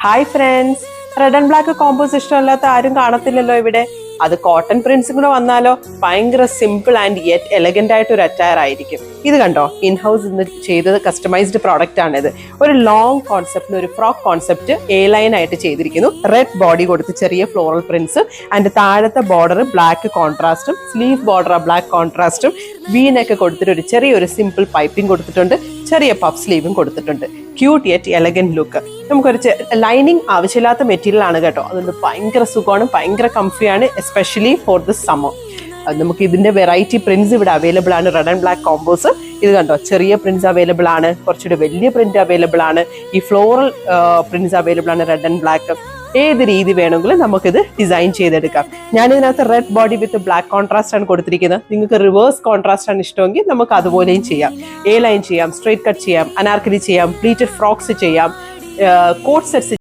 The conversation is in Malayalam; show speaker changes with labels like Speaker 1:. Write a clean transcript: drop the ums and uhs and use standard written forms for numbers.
Speaker 1: Hi friends, red and black combos ഇഷ്ടമല്ലാത്ത ആരും കാണത്തില്ലല്ലോ ഇവിടെ. അത് കോട്ടൺ പ്രിന്റ്സും കൂടെ വന്നാലോ ഭയങ്കര സിമ്പിൾ ആൻഡ് യെറ്റ് എലഗന്റ് ആയിട്ട് ഒരു അറ്റയർ ആയിരിക്കും. ഇത് കണ്ടോ, ഇൻഹൗസ് ഇന്ന് ചെയ്തത് കസ്റ്റമൈസ്ഡ് പ്രോഡക്റ്റ് ആണിത്. ഒരു ലോങ് കോൺസെപ്റ്റിന് ഒരു ഫ്രോക്ക് കോൺസെപ്റ്റ് എ ലൈൻ ആയിട്ട് ചെയ്തിരിക്കുന്നു. റെഡ് ബോഡി കൊടുത്ത് ചെറിയ ഫ്ലോറൽ പ്രിന്റ്സ് ആൻഡ് താഴത്തെ ബോർഡർ ബ്ലാക്ക് കോൺട്രാസ്റ്റും സ്ലീവ് ബോർഡർ ബ്ലാക്ക് കോൺട്രാസ്റ്റും വീനൊക്കെ കൊടുത്തിട്ട് ഒരു ചെറിയൊരു സിമ്പിൾ പൈപ്പിംഗ് കൊടുത്തിട്ടുണ്ട്. ചെറിയ പഫ് സ്ലീവും കൊടുത്തിട്ടുണ്ട്. Cute yet elegant look. നമുക്കൊരു ലൈനിങ് ആവശ്യമില്ലാത്ത മെറ്റീരിയൽ ആണ് കേട്ടോ. അതുകൊണ്ട് ഭയങ്കര സുഖമാണ്, ഭയങ്കര കംഫിയാണ്, എസ്പെഷ്യലി ഫോർ ദിസ് സമ്മർ. നമുക്ക് ഇതിന്റെ വെറൈറ്റി പ്രിന്റ്സ് ഇവിടെ അവൈലബിൾ ആണ്. റെഡ് ആൻഡ് ബ്ലാക്ക് കോമ്പോസ് ഇത് കണ്ടോ, ചെറിയ പ്രിന്റ്സ് അവൈലബിൾ ആണ്, കുറച്ചുകൂടി വലിയ പ്രിന്റ് അവൈലബിൾ ആണ്, ഈ ഫ്ലോറൽ പ്രിന്റ്സ് അവൈലബിൾ ആണ്. റെഡ് ആൻഡ് ബ്ലാക്ക് ഏത് രീതി വേണമെങ്കിലും നമുക്കിത് ഡിസൈൻ ചെയ്തെടുക്കാം. ഞാനിതിനകത്ത് red body with black contrast ആണ് കൊടുത്തിരിക്കുന്നത്. നിങ്ങൾക്ക് റിവേഴ്സ് കോൺട്രാസ്റ്റ് ആണ് ഇഷ്ടമെങ്കിൽ നമുക്ക് അതുപോലെയും ചെയ്യാം. എ ലൈൻ ചെയ്യാം, സ്ട്രേറ്റ് കട്ട് ചെയ്യാം, അനാർക്കലി ചെയ്യാം, പ്ലീറ്റഡ് ഫ്രോക്സ് ചെയ്യാം, കോട്ട് സെറ്റ്സ്